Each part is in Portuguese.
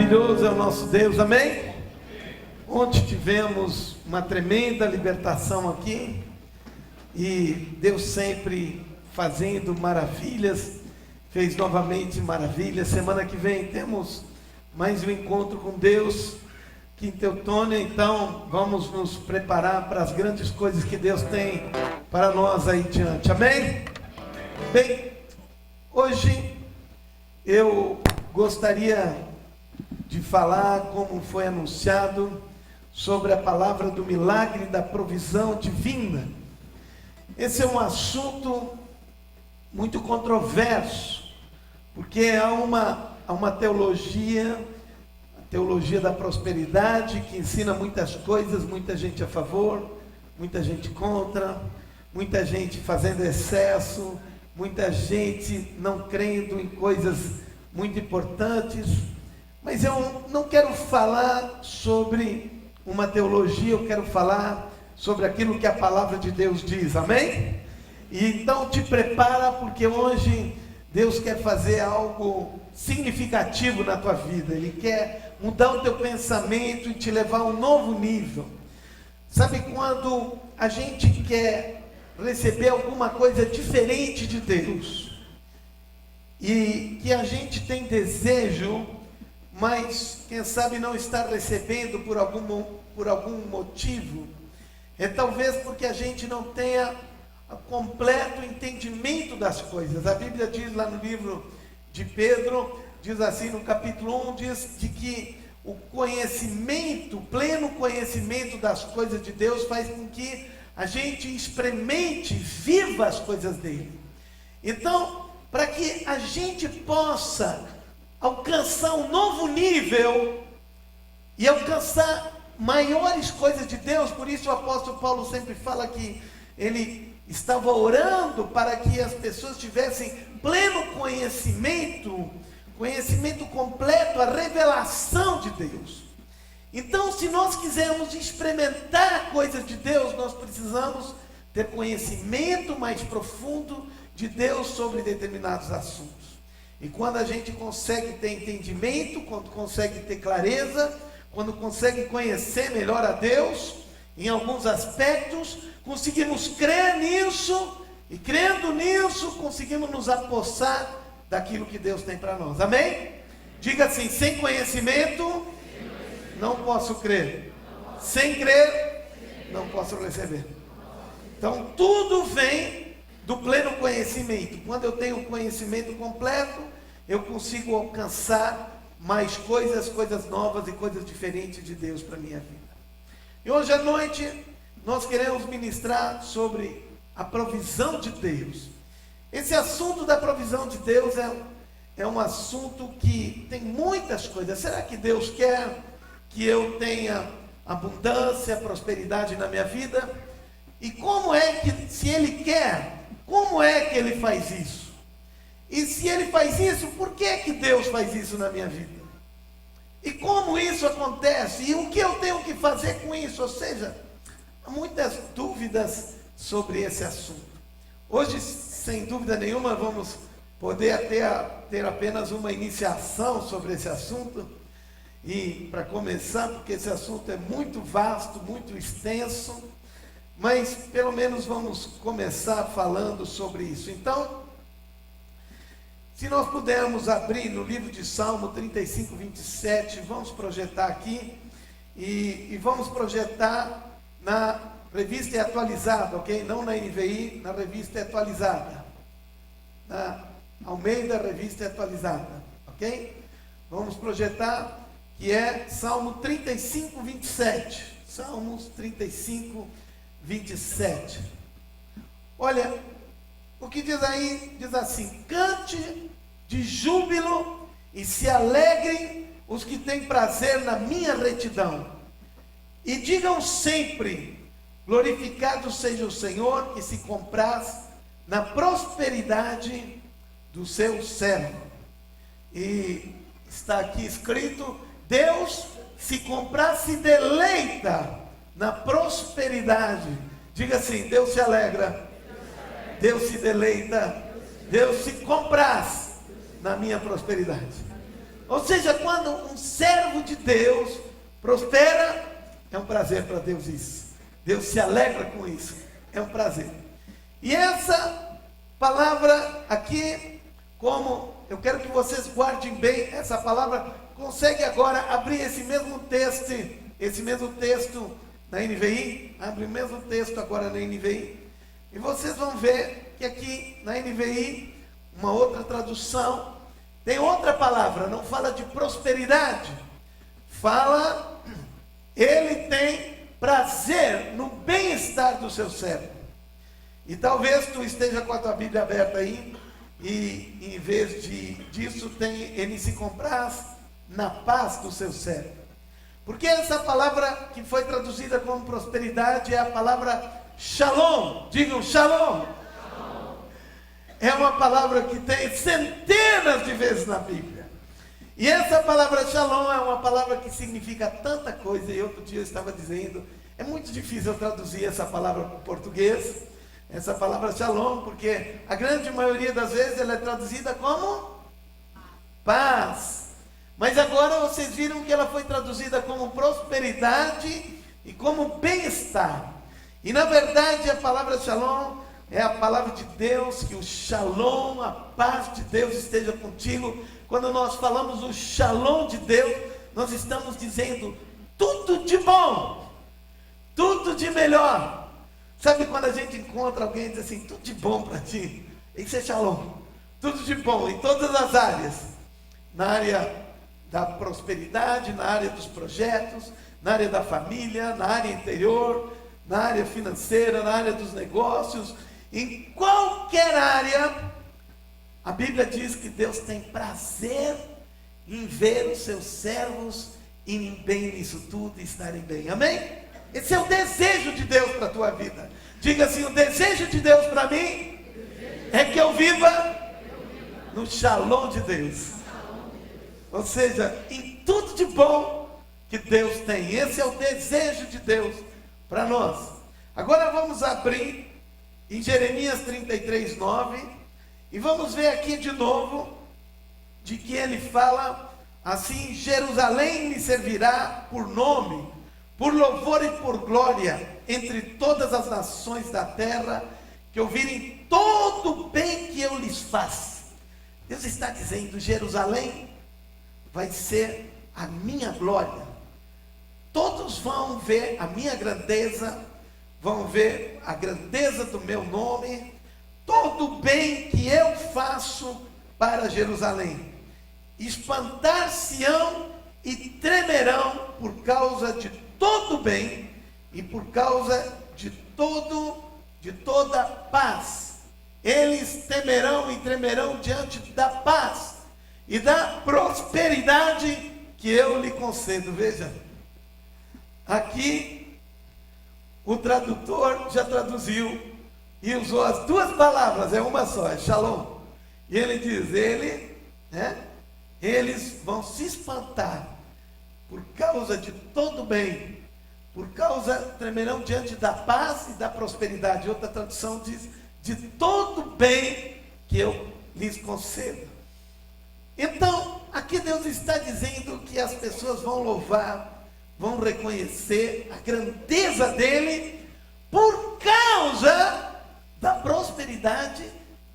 Maravilhoso é o nosso Deus, amém? Ontem tivemos uma tremenda libertação aqui, e Deus sempre fazendo maravilhas, fez novamente maravilhas. Semana que vem temos mais um encontro com Deus, Quinta Teutônia, então vamos nos preparar para as grandes coisas que Deus tem para nós aí diante, amém? Bem, hoje eu gostaria de falar, como foi anunciado, sobre a palavra do milagre da provisão divina. Esse é um assunto muito controverso, porque há uma teologia, a teologia da prosperidade, que ensina muitas coisas, muita gente a favor, muita gente contra, muita gente fazendo excesso, muita gente não crendo em coisas muito importantes. Mas eu não quero falar sobre uma teologia, eu quero falar sobre aquilo que a palavra de Deus diz, amém? E então te prepara, porque hoje Deus quer fazer algo significativo na tua vida. Ele quer mudar o teu pensamento e te levar a um novo nível. Sabe quando a gente quer receber alguma coisa diferente de Deus, e que a gente tem desejo, mas quem sabe não está recebendo por algum motivo, é talvez porque a gente não tenha completo entendimento das coisas. A Bíblia diz lá no livro de Pedro, diz assim no capítulo 1, diz de que o conhecimento, o pleno conhecimento das coisas de Deus faz com que a gente experimente, viva as coisas dele. Então, para que a gente possa alcançar um novo nível e alcançar maiores coisas de Deus, por isso o apóstolo Paulo sempre fala que ele estava orando para que as pessoas tivessem pleno conhecimento completo, a revelação de Deus. Então, se nós quisermos experimentar coisas de Deus, nós precisamos ter conhecimento mais profundo de Deus sobre determinados assuntos. E quando a gente consegue ter entendimento, quando consegue ter clareza, quando consegue conhecer melhor a Deus, em alguns aspectos, conseguimos crer nisso, e crendo nisso, conseguimos nos apossar daquilo que Deus tem para nós, amém? Diga assim: sem conhecimento, não posso crer, sem crer, não posso receber. Então tudo vem do pleno conhecimento. Quando eu tenho conhecimento completo, eu consigo alcançar mais coisas novas e coisas diferentes de Deus para a minha vida. E hoje à noite nós queremos ministrar sobre a provisão de Deus. Esse assunto da provisão de Deus é um assunto que tem muitas coisas. Será que Deus quer que eu tenha abundância, prosperidade na minha vida? E como é que, se Ele quer, como é que Ele faz isso? E se Ele faz isso, por que Deus faz isso na minha vida? E como isso acontece? E o que eu tenho que fazer com isso? Ou seja, há muitas dúvidas sobre esse assunto. Hoje, sem dúvida nenhuma, vamos poder ter apenas uma iniciação sobre esse assunto. E para começar, porque esse assunto é muito vasto, muito extenso, mas pelo menos vamos começar falando sobre isso. Então, se nós pudermos abrir no livro de Salmo 35, 27, vamos projetar aqui, e vamos projetar na revista atualizada, ok? Não na NVI, na revista atualizada, na Almeida, revista atualizada, ok? Vamos projetar, que é Salmo 35, 27, Salmos 35, 27. Olha, o que diz aí, diz assim: cante de júbilo e se alegrem os que têm prazer na minha retidão. E digam sempre: glorificado seja o Senhor, que se compraz na prosperidade do seu servo. E está aqui escrito: Deus se compraz, se deleita na prosperidade. Diga assim: Deus se alegra, Deus se deleita, Deus se compraz na minha prosperidade. Ou seja, quando um servo de Deus prospera, é um prazer para Deus isso. Deus se alegra com isso. É um prazer. E essa palavra aqui, como eu quero que vocês guardem bem essa palavra, consegue agora abrir esse mesmo texto na NVI? Abre o mesmo texto agora na NVI. E vocês vão ver que aqui na NVI, uma outra tradução, tem outra palavra, não fala de prosperidade. Fala, ele tem prazer no bem-estar do seu servo. E talvez tu esteja com a tua Bíblia aberta aí, e em vez disso tem, ele se compraz na paz do seu servo. Porque essa palavra que foi traduzida como prosperidade é a palavra shalom. Digam shalom. É uma palavra que tem centenas de vezes na Bíblia. E essa palavra shalom é uma palavra que significa tanta coisa. E outro dia eu estava dizendo, é muito difícil eu traduzir essa palavra para o português, essa palavra shalom, porque a grande maioria das vezes ela é traduzida como paz. Mas agora vocês viram que ela foi traduzida como prosperidade e como bem-estar. E na verdade a palavra shalom é a palavra de Deus, que o shalom, a paz de Deus esteja contigo. Quando nós falamos o shalom de Deus, nós estamos dizendo tudo de bom, tudo de melhor. Sabe quando a gente encontra alguém e diz assim, tudo de bom para ti? Isso é shalom, tudo de bom em todas as áreas. Na área da prosperidade, na área dos projetos, na área da família, na área interior, na área financeira, na área dos negócios, em qualquer área, a Bíblia diz que Deus tem prazer em ver os seus servos irem bem nisso tudo e estarem bem. Amém? Esse é o desejo de Deus para a tua vida. Diga assim, o desejo de Deus para mim é que eu viva no shalom de Deus. Ou seja, em tudo de bom que Deus tem. Esse é o desejo de Deus para nós. Agora vamos abrir em Jeremias 33, 9. E vamos ver aqui de novo, de que ele fala assim, Jerusalém me servirá por nome, por louvor e por glória, entre todas as nações da terra, que ouvirem todo o bem que eu lhes faço. Deus está dizendo, Jerusalém vai ser a minha glória. Todos vão ver a minha grandeza, vão ver a grandeza do meu nome, todo o bem que eu faço para Jerusalém. Espantar-se-ão e tremerão por causa de todo o bem e por causa de toda paz. Eles temerão e tremerão diante da paz e da prosperidade que eu lhe concedo. Veja, aqui o tradutor já traduziu e usou as duas palavras, é uma só, é shalom. E ele diz, eles vão se espantar por causa de todo o bem, por causa, tremerão diante da paz e da prosperidade. Outra tradução diz, de todo o bem que eu lhes concedo. Então, aqui Deus está dizendo que as pessoas vão louvar, vão reconhecer a grandeza dele, por causa da prosperidade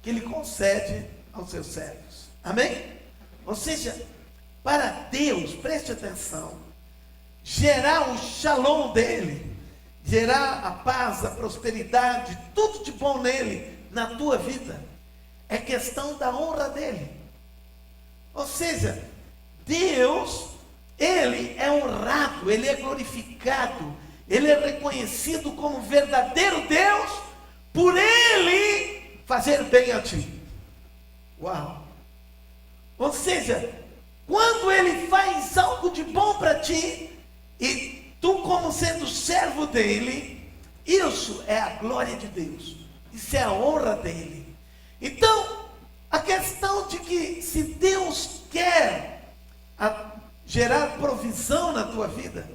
que ele concede aos seus servos. Amém? Ou seja, para Deus, preste atenção, gerar o shalom dele, gerar a paz, a prosperidade, tudo de bom nele, na tua vida, é questão da honra dele. Ou seja, Deus, ele é honrado, ele é glorificado, ele é reconhecido como verdadeiro Deus, por ele fazer bem a ti. Uau! Ou seja, quando ele faz algo de bom para ti, e tu como sendo servo dele, isso é a glória de Deus, isso é a honra dele. Então, a questão de que se Deus quer gerar provisão na tua vida,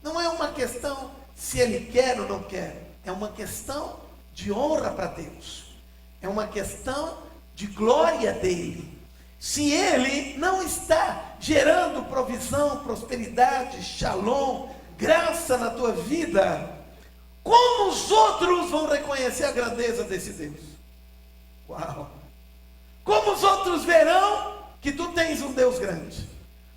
não é uma questão se ele quer ou não quer, é uma questão de honra para Deus, é uma questão de glória dele, se ele não está gerando provisão, prosperidade, shalom, graça na tua vida, como os outros vão reconhecer a grandeza desse Deus? Uau! Como os outros verão que tu tens um Deus grande?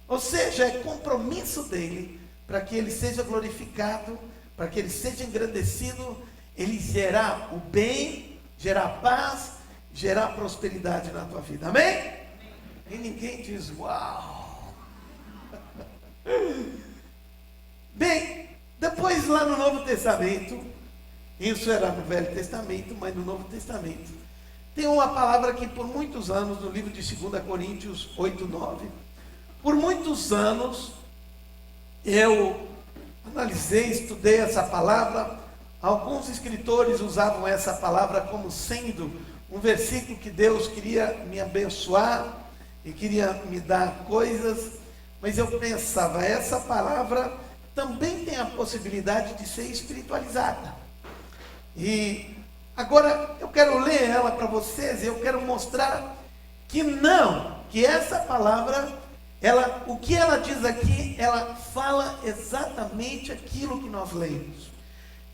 Ou seja, é compromisso dele para que ele seja glorificado, para que ele seja engrandecido, ele gerar o bem, gerar paz, gerar prosperidade na tua vida. Amém? E ninguém diz, uau! Bem, depois lá no Novo Testamento, isso era no Velho Testamento, mas no Novo Testamento, tem uma palavra que por muitos anos, no livro de 2 Coríntios 8, 9, por muitos anos, eu analisei, estudei essa palavra. Alguns escritores usavam essa palavra como sendo um versículo que Deus queria me abençoar e queria me dar coisas, mas eu pensava, essa palavra também tem a possibilidade de ser espiritualizada. E agora eu quero ler ela para vocês, e eu quero mostrar que não, que essa palavra, o que ela diz aqui, ela fala exatamente aquilo que nós lemos.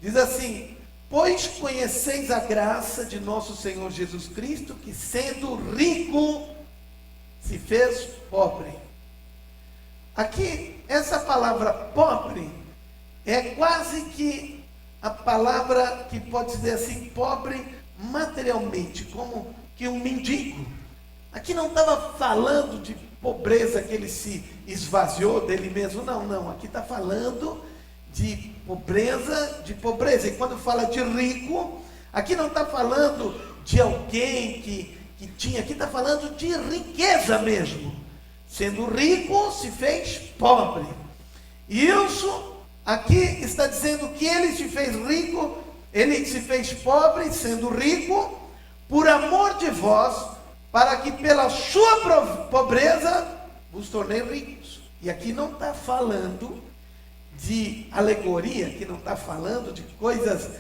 Diz assim: pois conheceis a graça de nosso Senhor Jesus Cristo, que sendo rico, se fez pobre. Aqui, essa palavra pobre, é quase que a palavra que pode dizer assim, pobre materialmente, como que um mendigo. Aqui não estava falando de pobreza que ele se esvaziou dele mesmo, não, aqui está falando de pobreza, e quando fala de rico, aqui não está falando de alguém que tinha, aqui está falando de riqueza mesmo, sendo rico se fez pobre, e isso aqui está dizendo que ele se fez rico, ele se fez pobre, sendo rico, por amor de vós, para que pela sua pobreza vos tornei ricos. E aqui não está falando de alegoria, aqui não está falando de coisas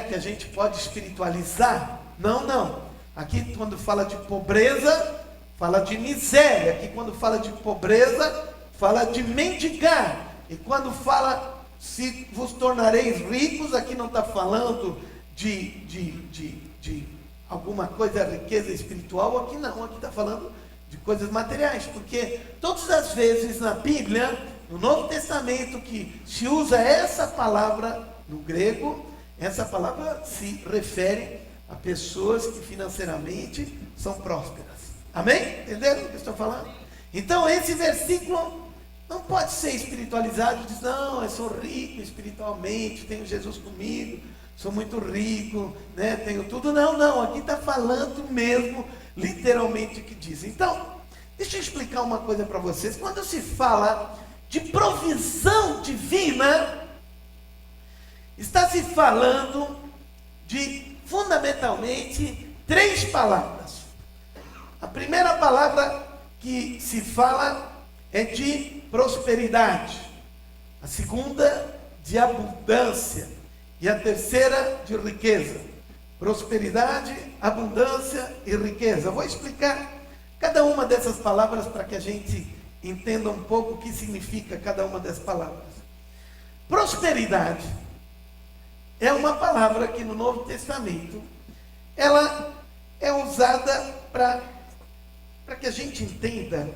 que a gente pode espiritualizar. Não. Aqui quando fala de pobreza, fala de miséria. Aqui quando fala de pobreza, fala de mendigar. E quando fala se vos tornareis ricos, aqui não está falando de alguma coisa, riqueza espiritual, aqui não, aqui está falando de coisas materiais, porque todas as vezes na Bíblia, no Novo Testamento, que se usa essa palavra no grego, essa palavra se refere a pessoas que financeiramente são prósperas. Amém? Entenderam o que eu estou falando? Então esse versículo não pode ser espiritualizado, diz, não, eu sou rico espiritualmente, tenho Jesus comigo, sou muito rico, né, tenho tudo. Não, aqui está falando mesmo, literalmente o que diz. Então, deixa eu explicar uma coisa para vocês. Quando se fala de provisão divina, está se falando de, fundamentalmente, 3 palavras. A primeira palavra que se fala é de prosperidade, a segunda de abundância, e a terceira de riqueza. Prosperidade, abundância e riqueza. Eu vou explicar cada uma dessas palavras para que a gente entenda um pouco o que significa cada uma dessas palavras. Prosperidade é uma palavra que no Novo Testamento ela é usada para que a gente entenda.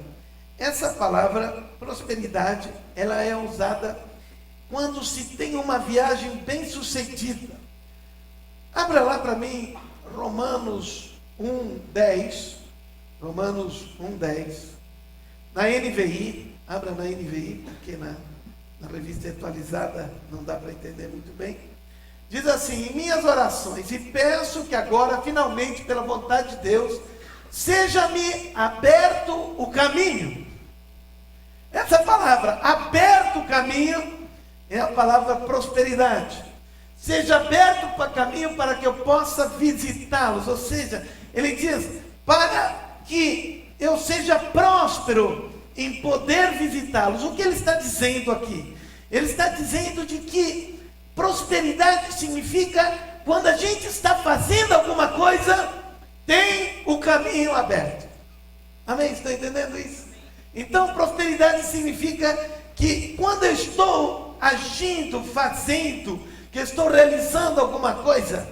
Essa palavra prosperidade, ela é usada quando se tem uma viagem bem sucedida. Abra lá para mim Romanos 1:10. Romanos 1:10. Na NVI, abra na NVI, porque na revista atualizada não dá para entender muito bem. Diz assim: em minhas orações, e peço que agora, finalmente, pela vontade de Deus, seja-me aberto o caminho. Essa palavra, aberto o caminho, é a palavra prosperidade. Seja aberto para o caminho para que eu possa visitá-los. Ou seja, ele diz, para que eu seja próspero em poder visitá-los. O que ele está dizendo aqui? Ele está dizendo de que prosperidade significa quando a gente está fazendo alguma coisa, tem o caminho aberto. Amém? Estão entendendo isso? Então, prosperidade significa que quando eu estou agindo, fazendo, que eu estou realizando alguma coisa,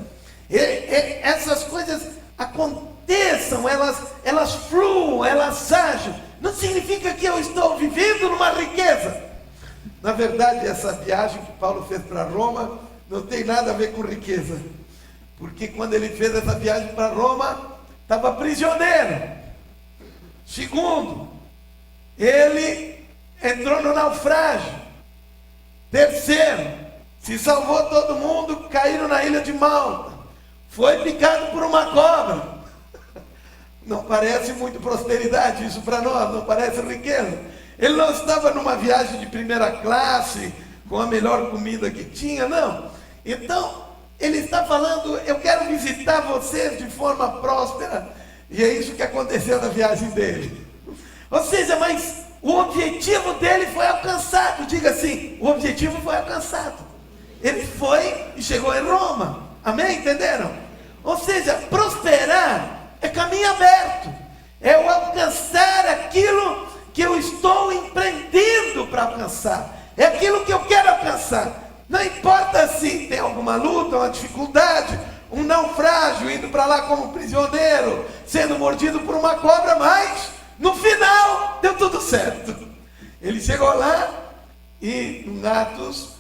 essas coisas aconteçam, elas fluam, elas agem. Não significa que eu estou vivendo numa riqueza. Na verdade, essa viagem que Paulo fez para Roma não tem nada a ver com riqueza. Porque quando ele fez essa viagem para Roma, estava prisioneiro. Segundo, ele entrou no naufrágio. Terceiro, se salvou todo mundo, caíram na ilha de Malta. Foi picado por uma cobra. Não parece muito prosperidade isso para nós, não parece riqueza. Ele não estava numa viagem de primeira classe, com a melhor comida que tinha, não. Então, ele está falando, eu quero visitar vocês de forma próspera. E é isso que aconteceu na viagem dele. Ou seja, mas o objetivo dele foi alcançado. Diga assim, o objetivo foi alcançado. Ele foi e chegou em Roma. Amém? Entenderam? Ou seja, prosperar é caminho aberto. É o alcançar aquilo que eu estou empreendendo para alcançar. É aquilo que eu quero alcançar. Não importa se tem alguma luta, uma dificuldade, um naufrágio, indo para lá como prisioneiro, sendo mordido por uma cobra, mas no final deu tudo certo. Ele chegou lá e em Atos,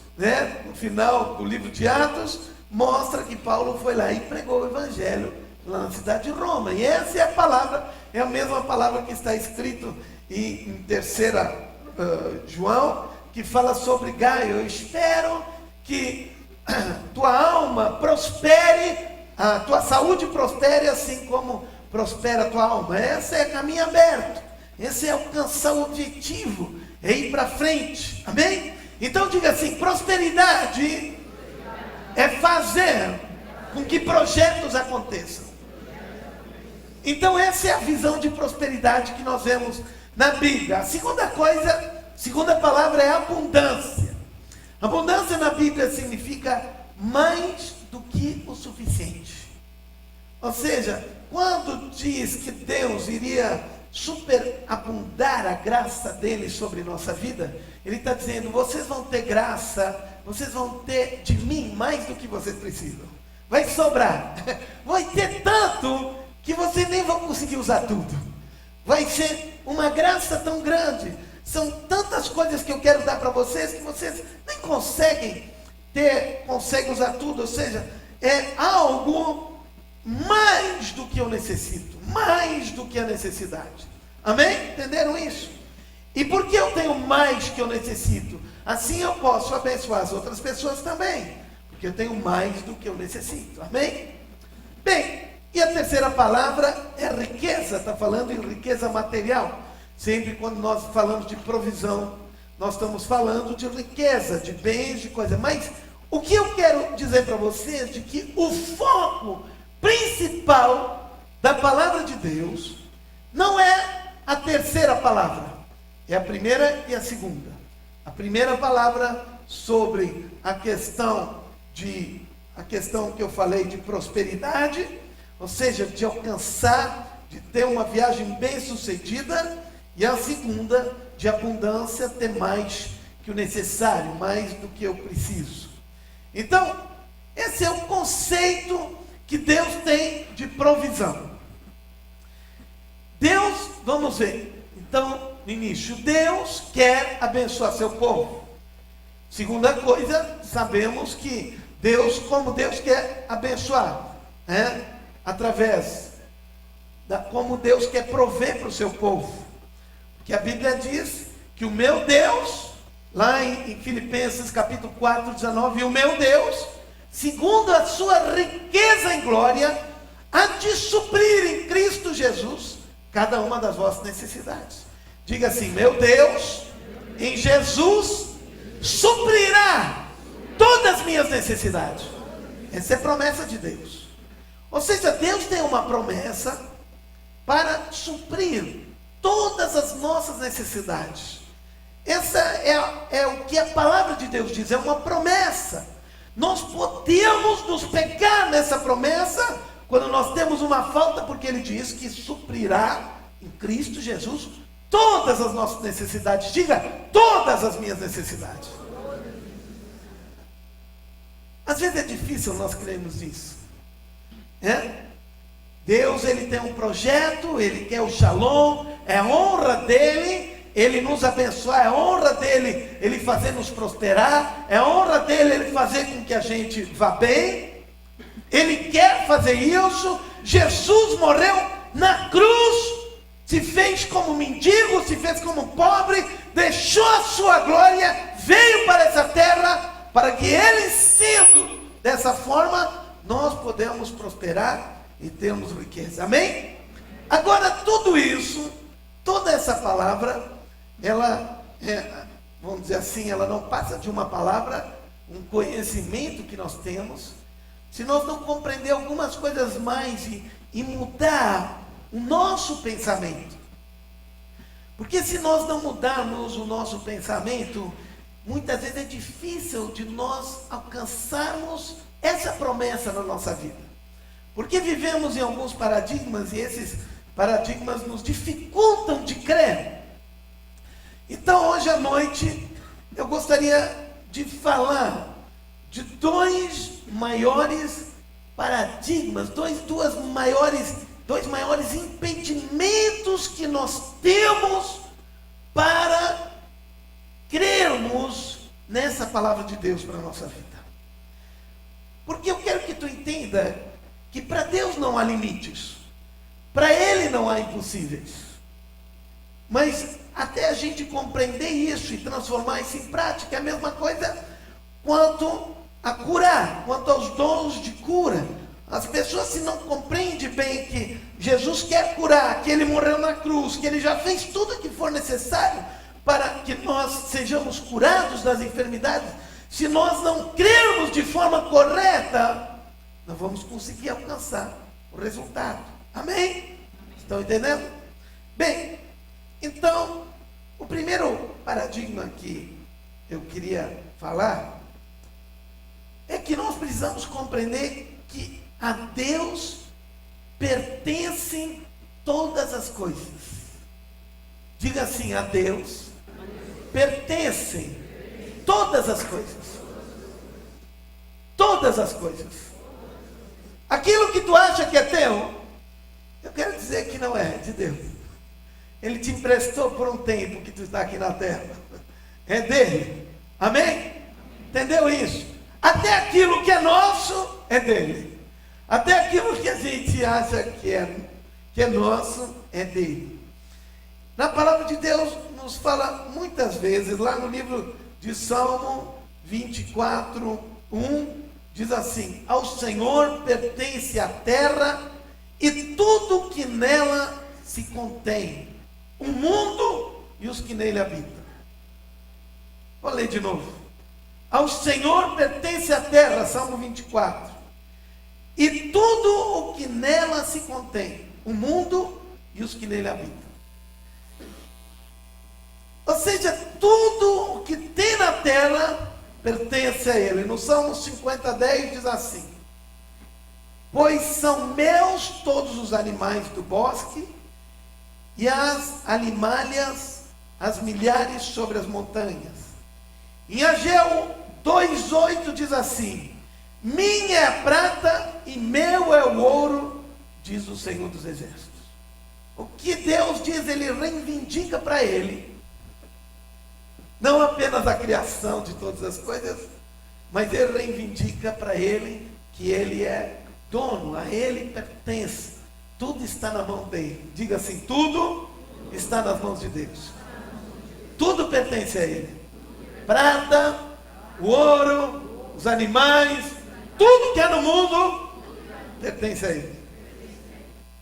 no final do livro de Atos, mostra que Paulo foi lá e pregou o evangelho lá na cidade de Roma. E essa é a palavra, é a mesma palavra que está escrito em 3 João, que fala sobre Gaio. Eu espero que tua alma prospere, a tua saúde prospere assim como prospera a tua alma. Esse é caminho aberto, esse é alcançar o objetivo, é ir para frente. Amém? Então diga assim, prosperidade é fazer com que projetos aconteçam. Então essa é a visão de prosperidade que nós vemos na Bíblia. A segunda palavra é abundância. Abundância na Bíblia significa mais do que o suficiente. Ou seja, quando diz que Deus iria superabundar a graça dele sobre nossa vida, ele está dizendo, vocês vão ter graça, vocês vão ter de mim mais do que vocês precisam. Vai sobrar. Vai ter tanto que vocês nem vão conseguir usar tudo. Vai ser uma graça tão grande. São tantas coisas que eu quero dar para vocês que vocês nem conseguem usar tudo. Ou seja, é algo mais do que eu necessito, mais do que a necessidade. Amém? Entenderam isso? E por que eu tenho mais que eu necessito? Assim eu posso abençoar as outras pessoas também, porque eu tenho mais do que eu necessito. Amém? Bem, e a terceira palavra é riqueza. Está falando em riqueza material. Sempre quando nós falamos de provisão, nós estamos falando de riqueza, de bens, de coisa. Mas o que eu quero dizer para vocês é de que o foco principal da palavra de Deus não é a terceira palavra, é a primeira e a segunda. A primeira palavra sobre a questão que eu falei de prosperidade, ou seja, de alcançar, de ter uma viagem bem sucedida. E a segunda, de abundância, ter mais que o necessário, mais do que eu preciso. Então, esse é o conceito que Deus tem de provisão. Deus, vamos ver. Então, no início, Deus quer abençoar seu povo. Segunda coisa, sabemos que como Deus quer abençoar, através como Deus quer prover para o seu povo. Que a Bíblia diz que o meu Deus, lá em Filipenses capítulo 4, 19, o meu Deus, segundo a sua riqueza em glória, há de suprir em Cristo Jesus cada uma das vossas necessidades. Diga assim, meu Deus, em Jesus, suprirá todas as minhas necessidades. Essa é a promessa de Deus. Ou seja, Deus tem uma promessa para suprir todas as nossas necessidades. Essa é o que a palavra de Deus diz, é uma promessa. Nós podemos nos pegar nessa promessa quando nós temos uma falta, porque Ele diz que suprirá em Cristo Jesus todas as nossas necessidades. Diga, todas as minhas necessidades. Às vezes é difícil nós crermos isso. Deus, Ele tem um projeto, Ele quer o shalom, é honra dEle, Ele nos abençoar, é honra dEle, Ele fazer nos prosperar, é honra dEle, Ele fazer com que a gente vá bem. Ele quer fazer isso. Jesus morreu na cruz, se fez como mendigo, se fez como pobre, deixou a sua glória, veio para essa terra, para que Ele, sendo dessa forma, nós podemos prosperar e termos riqueza. Amém? Agora, tudo isso, toda essa palavra, ela vamos dizer assim, ela não passa de uma palavra, um conhecimento que nós temos, se nós não compreender algumas coisas mais e mudar o nosso pensamento. Porque se nós não mudarmos o nosso pensamento, muitas vezes é difícil de nós alcançarmos essa promessa na nossa vida. Porque vivemos em alguns paradigmas e esses paradigmas nos dificultam de crer. Então hoje à noite eu gostaria de falar de dois maiores paradigmas, dois maiores impedimentos que nós temos para crermos nessa palavra de Deus para a nossa vida. Porque eu quero que tu entenda que para Deus não há limites, para Ele não há impossíveis. Mas até a gente compreender isso e transformar isso em prática, é a mesma coisa quanto a curar, quanto aos dons de cura. As pessoas, se não compreendem bem que Jesus quer curar, que Ele morreu na cruz, que Ele já fez tudo o que for necessário para que nós sejamos curados das enfermidades, se nós não crermos de forma correta, não vamos conseguir alcançar o resultado. Amém? Estão entendendo? Bem, então, o primeiro paradigma que eu queria falar é que nós precisamos compreender que a Deus pertencem todas as coisas. Diga assim, a Deus pertencem todas as coisas. Todas as coisas. Aquilo que tu acha que é teu, eu quero dizer que não é de Deus. Ele te emprestou por um tempo que tu está aqui na terra. É dele. Amém? Entendeu isso? Até aquilo que é nosso é dele. Até aquilo que a gente acha que é nosso é dele. Na palavra de Deus nos fala muitas vezes, lá no livro de Salmo 24, 1, diz assim: ao Senhor pertence a terra e tudo que nela se contém, o mundo e os que nele habitam. Vou ler de novo. Ao Senhor pertence a terra, Salmo 24, e tudo o que nela se contém, o mundo e os que nele habitam. Ou seja, tudo o que tem na terra pertence a Ele. No Salmo 50:10 diz assim: pois são meus todos os animais do bosque, e as alimálias, as milhares sobre as montanhas. Em Ageu 2:8 diz assim: minha é a prata e meu é o ouro, diz o Senhor dos Exércitos. O que Deus diz, Ele reivindica para Ele, não apenas a criação de todas as coisas, mas Ele reivindica para Ele que Ele é dono, a Ele pertence. Tudo está na mão dele. Diga assim: tudo está nas mãos de Deus. Tudo pertence a Ele. Prata, o ouro, os animais, tudo que há no mundo pertence a Ele.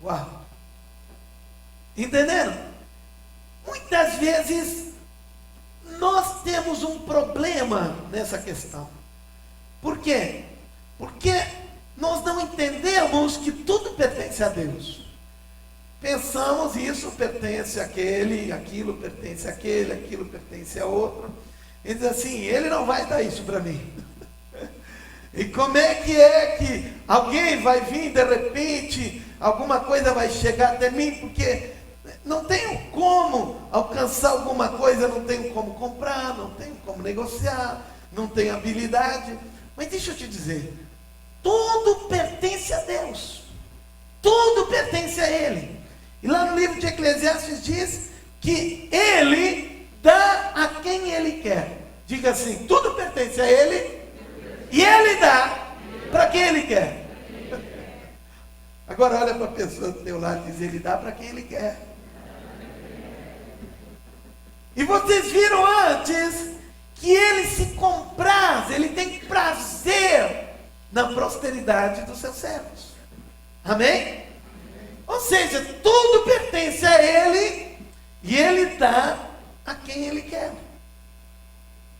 Uau! Entenderam? Muitas vezes nós temos um problema nessa questão. Por quê? Porque nós não entendemos que tudo pertence a Deus. Pensamos, isso pertence àquele, aquilo pertence àquele, aquilo pertence a outro. E diz assim: Ele não vai dar isso para mim. E como é que alguém vai vir de repente, alguma coisa vai chegar até mim? Porque não tenho como alcançar alguma coisa, não tenho como comprar, não tenho como negociar, não tenho habilidade. Mas deixa eu te dizer, tudo pertence a Deus. Tudo pertence a Ele. E lá no livro de Eclesiastes diz que Ele dá a quem Ele quer. Diga assim, tudo pertence a Ele e Ele dá para quem Ele quer. Agora olha para a pessoa do teu lado e diz, Ele dá para quem Ele quer. E vocês viram antes que Ele se compraz, Ele tem prazer na prosperidade dos seus servos. Amém? Ou seja, tudo pertence a Ele e Ele dá a quem Ele quer.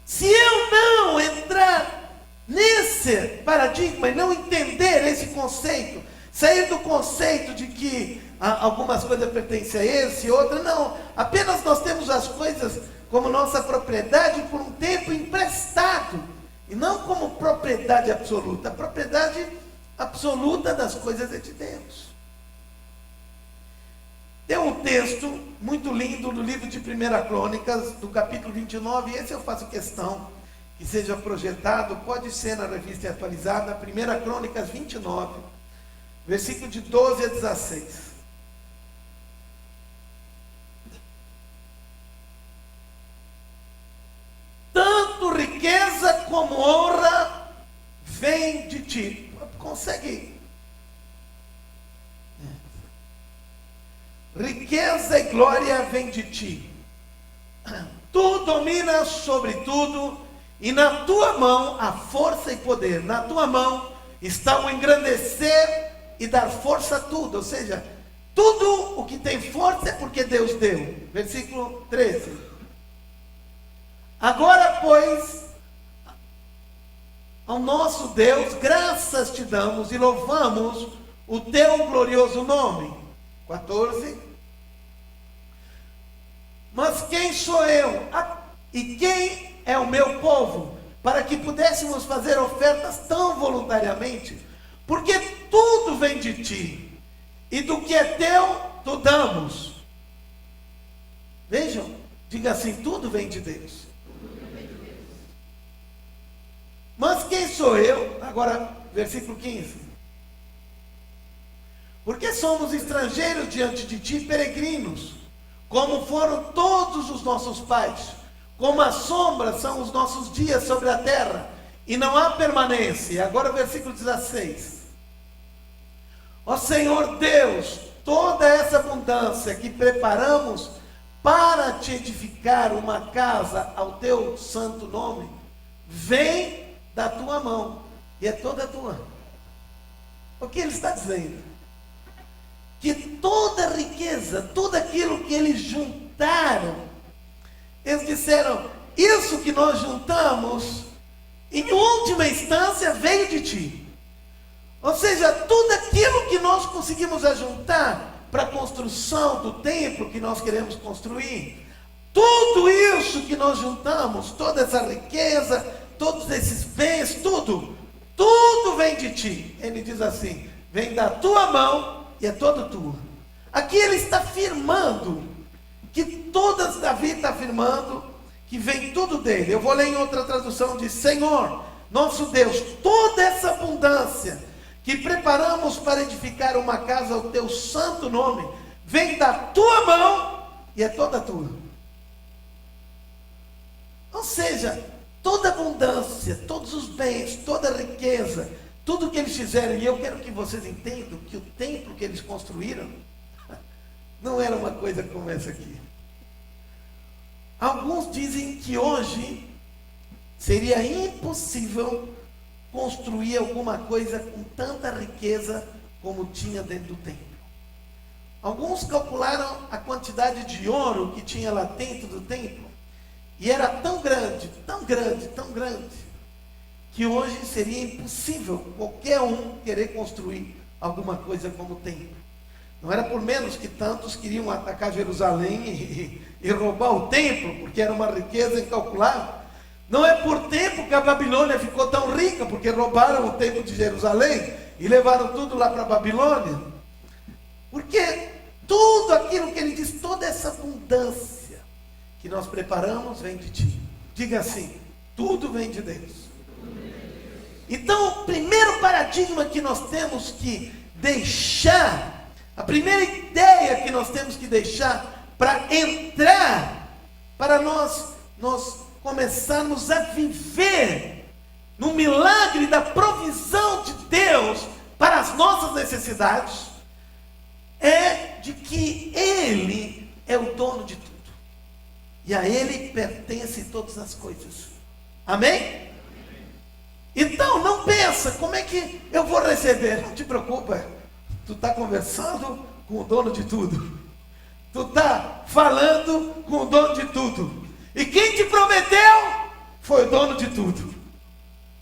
Se eu não entrar nesse paradigma e não entender esse conceito, sair do conceito de que algumas coisas pertencem a esse e outras, não. Apenas nós temos as coisas como nossa propriedade por um tempo emprestado, e não como propriedade absoluta. A propriedade absoluta das coisas é de Deus. Tem um texto muito lindo no livro de 1 Crônicas, do capítulo 29, e esse eu faço questão que seja projetado, pode ser na revista atualizada, 1 Crônicas 29, versículo de 12 a 16. Tanto riqueza como honra vem de ti. Consegue? Riqueza e glória vem de ti. Tu dominas sobre tudo, e na tua mão há força e poder. Na tua mão está o engrandecer e dar força a tudo. Ou seja, tudo o que tem força é porque Deus deu. Versículo 13. Agora, pois, ao nosso Deus, graças te damos e louvamos o teu glorioso nome. 14. Mas quem sou eu? E quem é o meu povo? Para que pudéssemos fazer ofertas tão voluntariamente? Porque tudo vem de ti, e do que é teu, tu damos. Vejam, diga assim, tudo vem de Deus. Mas quem sou eu? Agora, versículo 15. Porque somos estrangeiros diante de ti, peregrinos, como foram todos os nossos pais. Como a sombra são os nossos dias sobre a terra, e não há permanência. Agora, versículo 16. Ó Senhor Deus, toda essa abundância que preparamos para te edificar uma casa ao teu santo nome, vem da tua mão, e é toda tua. O que ele está dizendo? Que toda riqueza, tudo aquilo que eles juntaram, eles disseram, isso que nós juntamos, em última instância veio de ti. Ou seja, tudo aquilo que nós conseguimos ajuntar para a construção do templo que nós queremos construir, tudo isso que nós juntamos, toda essa riqueza, todos esses bens, tudo vem de ti. Ele diz assim, vem da tua mão e é todo tua. Aqui ele está afirmando que Davi está afirmando que vem tudo dele. Eu vou ler em outra tradução, diz, Senhor, nosso Deus, toda essa abundância que preparamos para edificar uma casa ao teu santo nome, vem da tua mão e é toda tua. Ou seja, toda abundância, todos os bens, toda a riqueza, tudo que eles fizeram, e eu quero que vocês entendam que o templo que eles construíram não era uma coisa como essa aqui. Alguns dizem que hoje seria impossível construir alguma coisa com tanta riqueza como tinha dentro do templo. Alguns calcularam a quantidade de ouro que tinha lá dentro do templo, e era tão grande, tão grande, tão grande, que hoje seria impossível qualquer um querer construir alguma coisa como o templo. Não era por menos que tantos queriam atacar Jerusalém e roubar o templo, porque era uma riqueza incalculável. Não é por tempo que a Babilônia ficou tão rica, porque roubaram o templo de Jerusalém e levaram tudo lá para a Babilônia. Porque tudo aquilo que ele diz, toda essa abundância que nós preparamos vem de ti. Diga assim: tudo vem de Deus. Então, o primeiro paradigma que nós temos que deixar, a primeira ideia que nós temos que deixar para entrar, para nós começarmos a viver no milagre da provisão de Deus para as nossas necessidades, é de que Ele é o dono de tudo. E a Ele pertencem todas as coisas. Amém? Então, não pensa, como é que eu vou receber? Não te preocupa, tu está conversando com o dono de tudo. Tu está falando com o dono de tudo. E quem te prometeu foi o dono de tudo.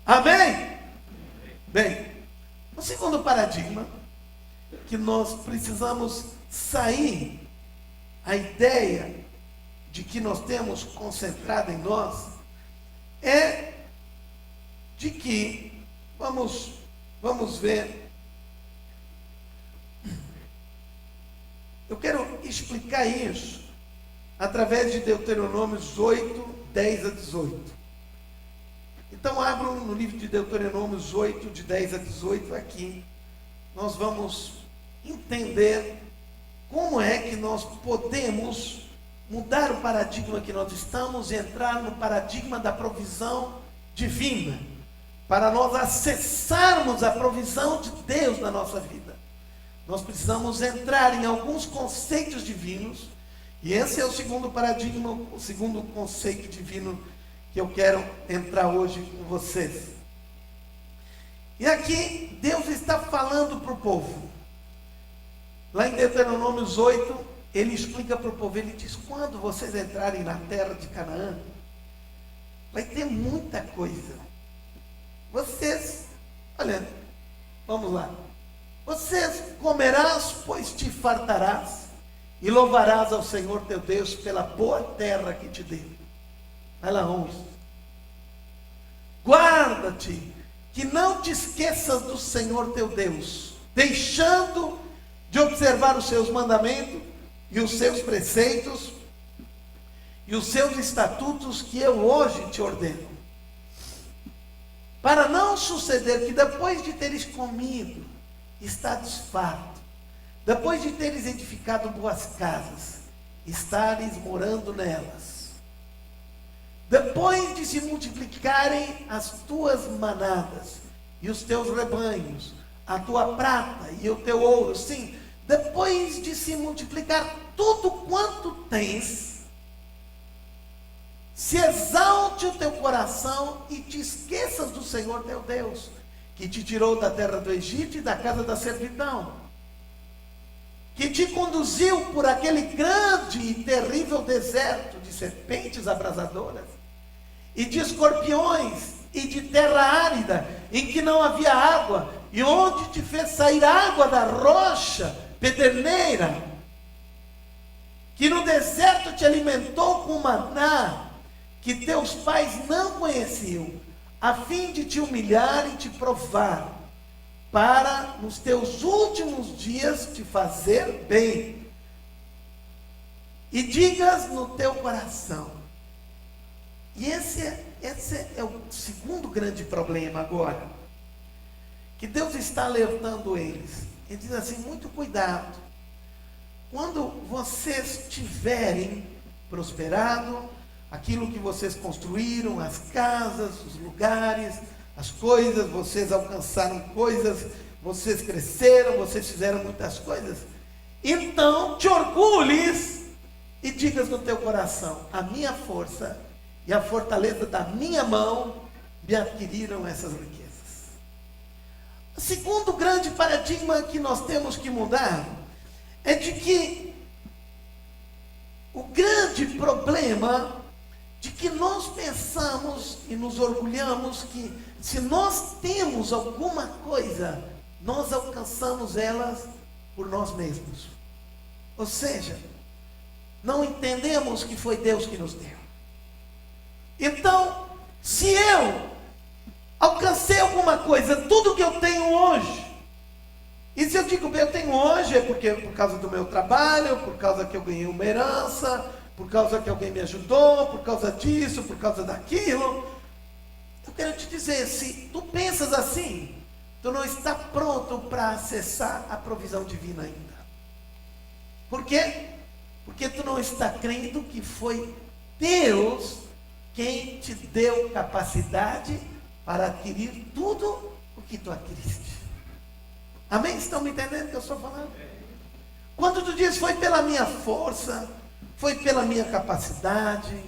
Amém? Bem, o segundo paradigma que nós precisamos sair, a ideia de que nós temos concentrado em nós, é de que, vamos ver, eu quero explicar isso através de Deuteronômios 8, 10 a 18. Então abram no livro de Deuteronômios 8, de 10 a 18, aqui nós vamos entender como é que nós podemos mudar o paradigma que nós estamos e entrar no paradigma da provisão divina, para nós acessarmos a provisão de Deus na nossa vida. Nós precisamos entrar em alguns conceitos divinos, e esse é o segundo paradigma, o segundo conceito divino que eu quero entrar hoje com vocês. E aqui Deus está falando para o povo. Lá em Deuteronômios 8, ele explica para o povo, ele diz: quando vocês entrarem na terra de Canaã, vai ter muita coisa. Vocês, olha, vamos lá. Vocês comerás, pois te fartarás, e louvarás ao Senhor teu Deus pela boa terra que te deu. Vai lá, 11. Guarda-te, que não te esqueças do Senhor teu Deus, deixando de observar os seus mandamentos e os seus preceitos e os seus estatutos que eu hoje te ordeno. Para não suceder que depois de teres comido, estares farto, depois de teres edificado boas casas, estares morando nelas, depois de se multiplicarem as tuas manadas e os teus rebanhos, a tua prata e o teu ouro, sim, depois de se multiplicar tudo quanto tens, se exalte o teu coração e te esqueças do Senhor teu Deus, que te tirou da terra do Egito e da casa da servidão, que te conduziu por aquele grande e terrível deserto de serpentes abrasadoras, e de escorpiões, e de terra árida, em que não havia água, e onde te fez sair água da rocha pederneira, que no deserto te alimentou com maná, que teus pais não conheciam, a fim de te humilhar e te provar, para nos teus últimos dias te fazer bem. E digas no teu coração. E esse é o segundo grande problema agora, que Deus está alertando eles. Ele diz assim: muito cuidado, quando vocês tiverem prosperado, aquilo que vocês construíram, as casas, os lugares, as coisas, vocês alcançaram coisas, vocês cresceram, vocês fizeram muitas coisas, então te orgulhes e digas no teu coração: a minha força e a fortaleza da minha mão me adquiriram essas riquezas. O segundo grande paradigma que nós temos que mudar é de que o grande problema de que nós pensamos e nos orgulhamos que se nós temos alguma coisa, nós alcançamos elas por nós mesmos. Ou seja, não entendemos que foi Deus que nos deu. Então, se eu alcancei alguma coisa, tudo que eu tenho hoje, E se eu digo bem, eu tenho hoje, é porque por causa do meu trabalho, por causa que eu ganhei uma herança, por causa que alguém me ajudou, por causa disso, por causa daquilo. Eu quero te dizer, se tu pensas assim, tu não está pronto para acessar a provisão divina ainda. Por quê? Porque tu não está crendo que foi Deus quem te deu capacidade para adquirir tudo o que tu adquiriste. Amém? Estão me entendendo o que eu estou falando? Quando tu diz, foi pela minha força, foi pela minha capacidade,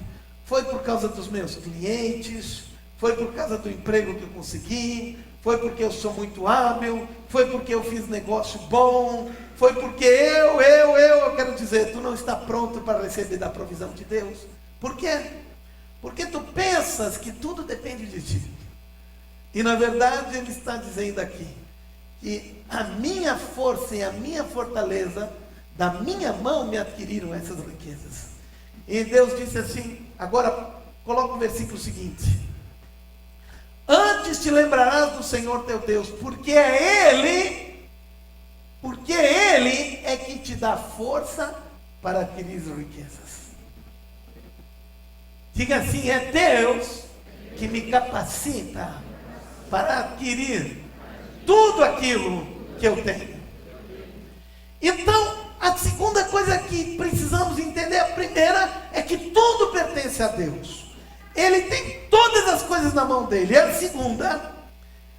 foi por causa dos meus clientes, foi por causa do emprego que eu consegui, foi porque eu sou muito hábil, foi porque eu fiz negócio bom, foi porque eu quero dizer, tu não está pronto para receber da provisão de Deus. Por quê? Porque tu pensas que tudo depende de ti. E na verdade ele está dizendo aqui, que a minha força e a minha fortaleza, da minha mão me adquiriram essas riquezas. E Deus disse assim, agora coloca o versículo seguinte: antes te lembrarás do Senhor teu Deus, porque Ele é que te dá força para adquirir as riquezas. Diga assim, é Deus que me capacita para adquirir tudo aquilo que eu tenho. Então, a segunda coisa que precisamos entender, a primeira, é que tudo pertence a Deus. Ele tem todas as coisas na mão dele. E a segunda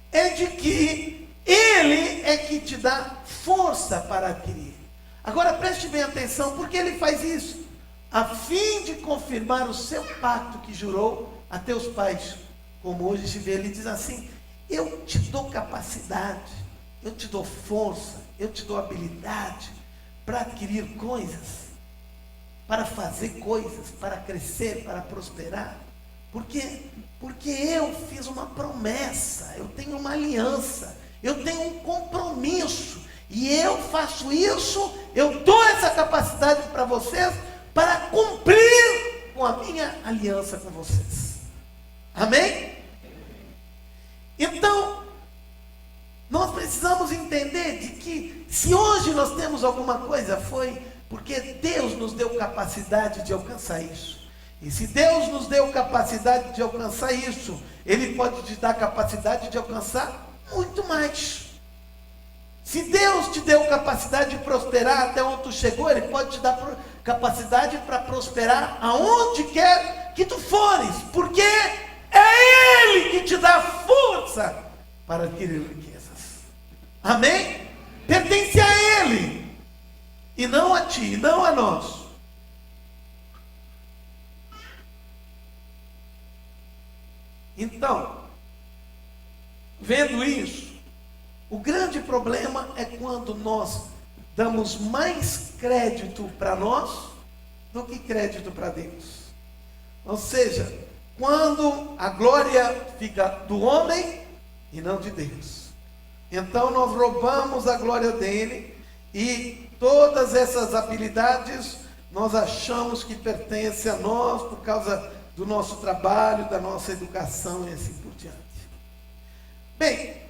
é de que Ele é que te dá força para adquirir. Agora preste bem atenção, porque Ele faz isso? A fim de confirmar o seu pacto que jurou a teus pais. Como hoje se vê, Ele diz assim, eu te dou capacidade, eu te dou força, eu te dou habilidade para adquirir coisas, para fazer coisas, para crescer, para prosperar. Por quê? Porque eu fiz uma promessa, eu tenho uma aliança, eu tenho um compromisso, e eu faço isso, eu dou essa capacidade para vocês, para cumprir com a minha aliança com vocês. Amém? Então, nós precisamos entender de que se hoje nós temos alguma coisa, foi porque Deus nos deu capacidade de alcançar isso. E se Deus nos deu capacidade de alcançar isso, Ele pode te dar capacidade de alcançar muito mais. Se Deus te deu capacidade de prosperar até onde tu chegou, Ele pode te dar capacidade para prosperar aonde quer que tu fores, porque é Ele que te dá força para adquirir riquezas. Amém? Pertence a Ele, e não a ti, não a nós. Então, vendo isso, o grande problema é quando nós damos mais crédito para nós do que crédito para Deus. Ou seja, quando a glória fica do homem e não de Deus. Então nós roubamos a glória dele e todas essas habilidades nós achamos que pertencem a nós por causa do nosso trabalho, da nossa educação e assim por diante. Bem,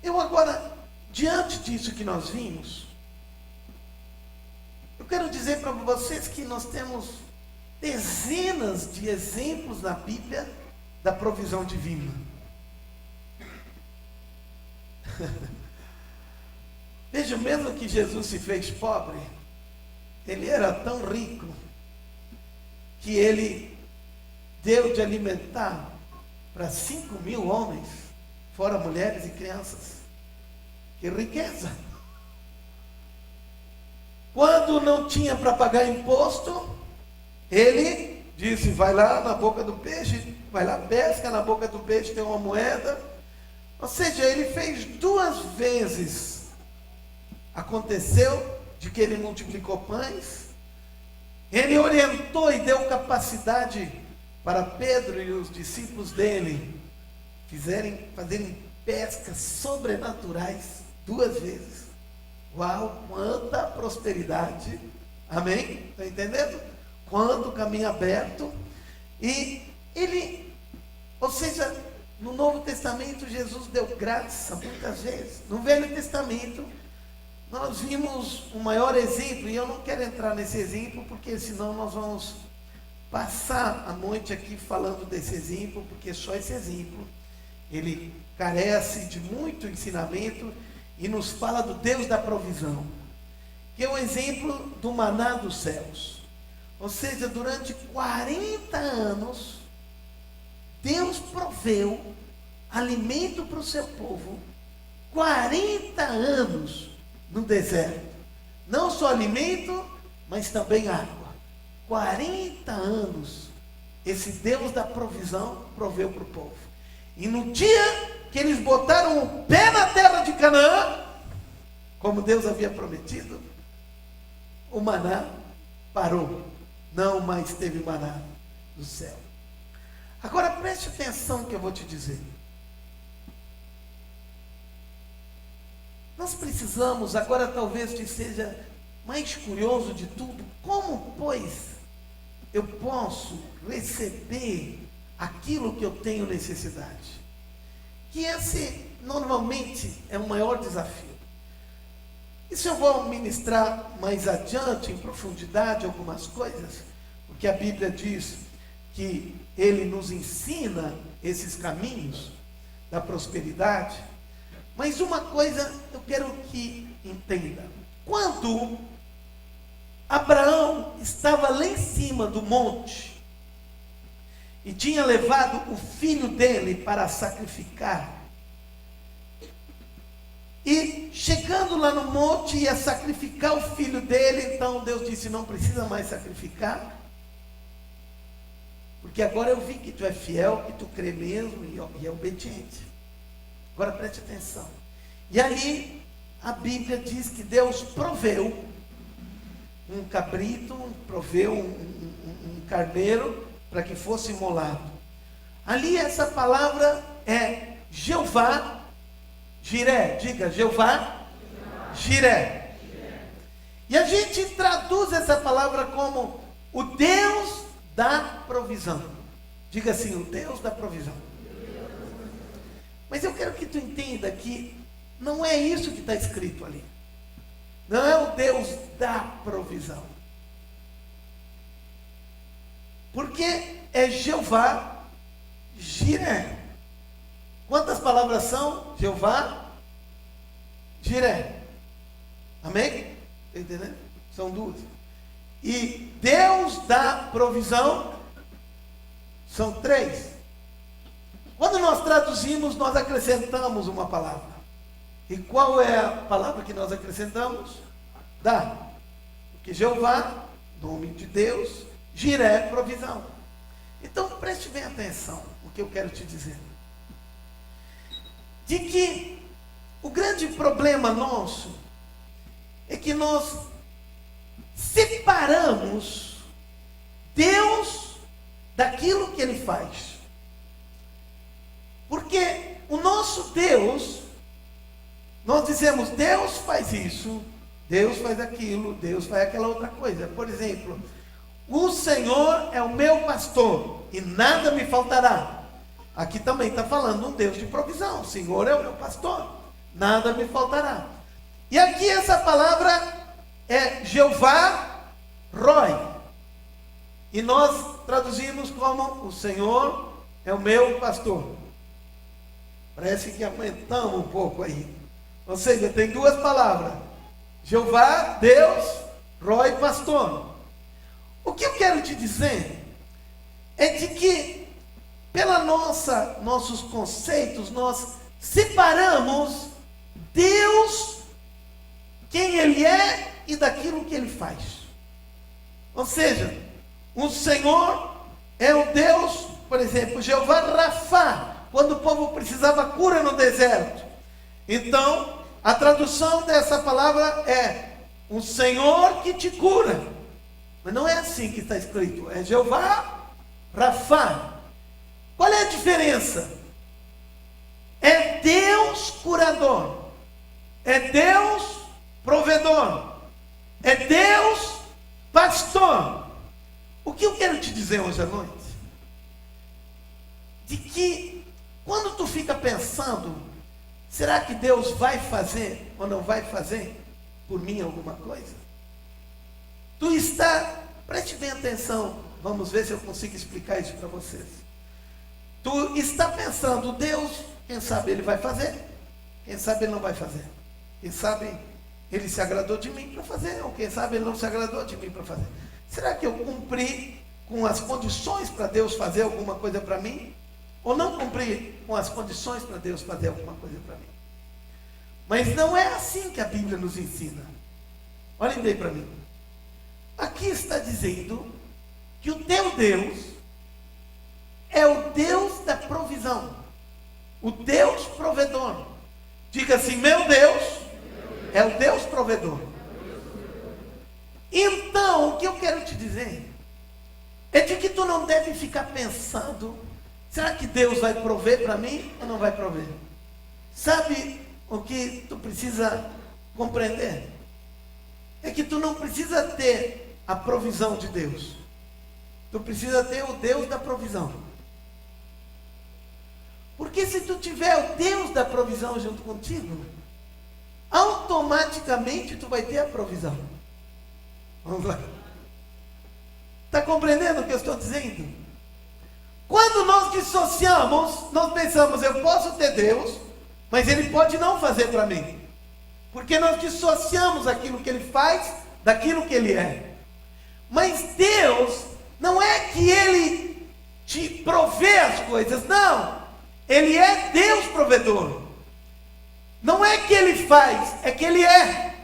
eu agora, diante disso que nós vimos, eu quero dizer para vocês que nós temos dezenas de exemplos na Bíblia da provisão divina. Veja, mesmo que Jesus se fez pobre, Ele era tão rico que Ele deu de alimentar para 5.000 homens, fora mulheres e crianças. Que riqueza! Quando não tinha para pagar imposto, Ele disse, vai lá na boca do peixe, vai lá, pesca, na boca do peixe tem uma moeda. Ou seja, Ele fez 2 vezes. Aconteceu de que Ele multiplicou pães. Ele orientou e deu capacidade para Pedro e os discípulos dele fazerem pescas sobrenaturais 2 vezes. Uau, quanta prosperidade! Amém? Está entendendo? Quanto caminho aberto. E ele, ou seja, no Novo Testamento Jesus deu graça muitas vezes. No Velho Testamento nós vimos o maior exemplo, e eu não quero entrar nesse exemplo, porque senão nós vamos passar a noite aqui falando desse exemplo, porque só esse exemplo, ele carece de muito ensinamento, e nos fala do Deus da provisão, que é o exemplo do maná dos céus. Ou seja, durante 40 anos, Deus proveu alimento para o seu povo, 40 anos no deserto. Não só alimento, mas também água. 40 anos, esse Deus da provisão proveu para o povo. E no dia que eles botaram o pé na terra de Canaã, como Deus havia prometido, o maná parou. Não mais teve maná do céu. Agora preste atenção no que eu vou te dizer. Nós precisamos, agora talvez te seja mais curioso de tudo, como, pois, eu posso receber aquilo que eu tenho necessidade? Que esse, normalmente, é o maior desafio. Isso eu vou ministrar mais adiante, em profundidade, algumas coisas, porque a Bíblia diz que Ele nos ensina esses caminhos da prosperidade. Mas uma coisa eu quero que entenda. Quando Abraão estava lá em cima do monte e tinha levado o filho dele para sacrificar, e chegando lá no monte ia sacrificar o filho dele, então Deus disse: não precisa mais sacrificar, porque agora eu vi que tu é fiel, que tu crê mesmo e é obediente. Agora preste atenção. E ali a Bíblia diz que Deus proveu um cabrito, proveu um carneiro para que fosse imolado. Ali essa palavra é Jeová Jiré. Diga, Jeová Jiré. E a gente traduz essa palavra como o Deus da provisão. Diga assim, o Deus da provisão. Mas eu quero que tu entenda que não é isso que está escrito ali. Não é o Deus da provisão. Porque é Jeová Jiré. Quantas palavras são? Jeová Jiré. Amém? Está entendendo? São duas. E Deus da provisão são três. Quando nós traduzimos, nós acrescentamos uma palavra. E qual é a palavra que nós acrescentamos? Dá. Porque Jeová, nome de Deus, Jiré, provisão. Então preste bem atenção no que eu quero te dizer. De que o grande problema nosso é que nós separamos Deus daquilo que Ele faz. Porque o nosso Deus, nós dizemos, Deus faz isso, Deus faz aquilo, Deus faz aquela outra coisa. Por exemplo, o Senhor é o meu pastor e nada me faltará. Aqui também está falando um Deus de provisão. O Senhor é o meu pastor, nada me faltará. E aqui essa palavra é Jeová Roi. E nós traduzimos como o Senhor é o meu pastor. Parece que aumentamos um pouco aí. Ou seja, tem duas palavras. Jeová, Deus, Roi, pastor. O que eu quero te dizer é de que, pela nossos conceitos, nós separamos Deus, quem Ele é e daquilo que Ele faz. Ou seja, o Senhor é o Deus, por exemplo, Jeová Rafá, quando o povo precisava cura no deserto. Então, a tradução dessa palavra é o Senhor que te cura. Mas não é assim que está escrito, é Jeová Rafá. Qual é a diferença? É Deus curador, é Deus provedor, é Deus pastor. O que eu quero te dizer hoje à noite? De que quando tu fica pensando, será que Deus vai fazer ou não vai fazer por mim alguma coisa? Tu está, preste bem atenção, vamos ver se eu consigo explicar isso para vocês. Tu está pensando, Deus, quem sabe Ele vai fazer, quem sabe Ele não vai fazer. Quem sabe Ele se agradou de mim para fazer, ou quem sabe Ele não se agradou de mim para fazer. Será que eu cumpri com as condições para Deus fazer alguma coisa para mim? Ou não cumpri com as condições para Deus fazer alguma coisa para mim? Mas não é assim que a Bíblia nos ensina. Olhem bem para mim. Aqui está dizendo que o teu Deus é o Deus da provisão, o Deus provedor. Diga assim, meu Deus é o Deus provedor. Então, o que eu quero te dizer é de que tu não deve ficar pensando, será que Deus vai prover para mim ou não vai prover? Sabe o que tu precisa compreender? É que tu não precisa ter a provisão de Deus. Tu precisa ter o Deus da provisão. Porque se tu tiver o Deus da provisão junto contigo, automaticamente tu vai ter a provisão. Vamos lá. Está compreendendo o que eu estou dizendo? Quando nós dissociamos, nós pensamos, eu posso ter Deus, mas Ele pode não fazer para mim. Porque nós dissociamos aquilo que Ele faz daquilo que Ele é. Mas Deus, não é que Ele te provê as coisas, não. Ele é Deus provedor. Não é que Ele faz, é que Ele é.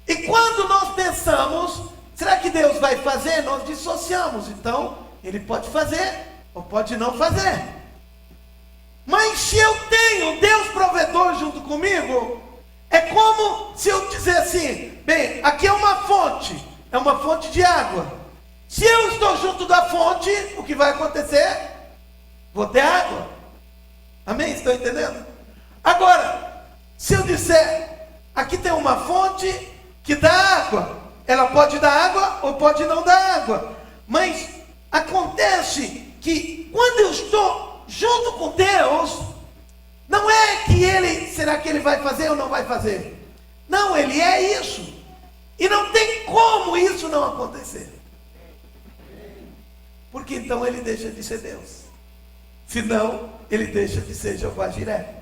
E quando nós pensamos, será que Deus vai fazer? Nós dissociamos. Então, Ele pode fazer ou pode não fazer. Mas se eu tenho Deus provedor junto comigo, é como se eu dizer assim, bem, aqui é uma fonte de água. Se eu estou junto da fonte, o que vai acontecer? Vou ter água. Amém? Estão entendendo? Agora, se eu disser, aqui tem uma fonte que dá água, ela pode dar água ou pode não dar água. Mas acontece que quando eu estou junto com Deus, não é que Ele, será que Ele vai fazer ou não vai fazer? Não, Ele é isso. E não tem como isso não acontecer. Porque então Ele deixa de ser Deus. Senão, Ele deixa de ser Jeová Jiré.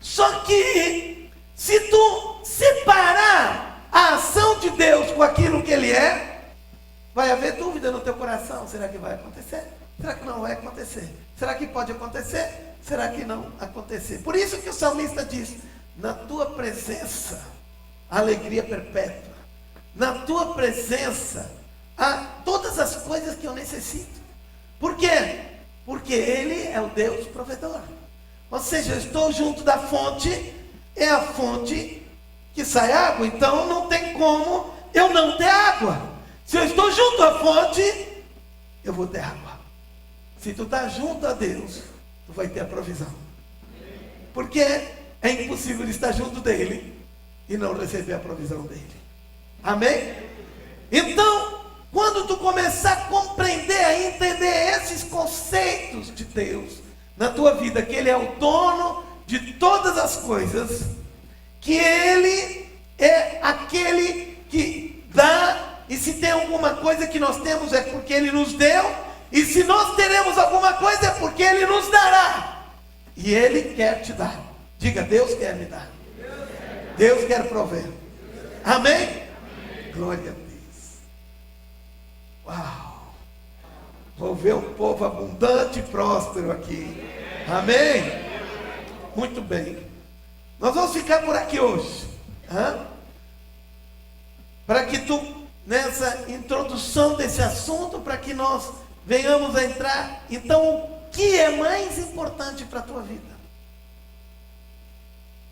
Só que, se tu separar a ação de Deus com aquilo que Ele é, vai haver dúvida no teu coração. Será que vai acontecer? Será que não vai acontecer? Será que pode acontecer? Será que não acontecer? Por isso que o salmista diz, na tua presença, a alegria perpétua. Na tua presença, há todas as coisas que eu necessito. Por quê? Porque Ele é o Deus provedor. Ou seja, eu estou junto da fonte, é a fonte que sai água, então não tem como eu não ter água. Se eu estou junto à fonte, eu vou ter água. Se tu está junto a Deus, tu vai ter a provisão. Porque é impossível estar junto dEle e não receber a provisão dEle. Amém? Então, quando tu começar a compreender, a entender esses conceitos de Deus na tua vida, que Ele é o dono de todas as coisas, que Ele é aquele que dá, e se tem alguma coisa que nós temos é porque Ele nos deu, e se nós teremos alguma coisa é porque Ele nos dará, e Ele quer te dar. Diga, Deus quer me dar, Deus quer prover. Amém? Glória a Deus. Uau! Vou ver um povo abundante e próspero aqui. Amém? Muito bem. Nós vamos ficar por aqui hoje. Para que tu, nessa introdução desse assunto, para que nós venhamos a entrar. Então, o que é mais importante para a tua vida?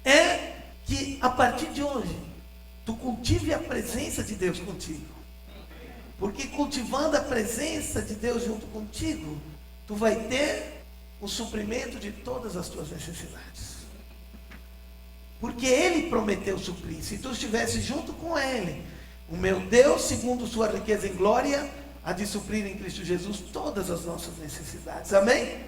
É que a partir de hoje, tu cultive a presença de Deus contigo. Porque cultivando a presença de Deus junto contigo, tu vai ter o suprimento de todas as tuas necessidades. Porque Ele prometeu suprir. Se tu estivesse junto com Ele, o meu Deus, segundo sua riqueza em glória, há de suprir em Cristo Jesus todas as nossas necessidades. Amém?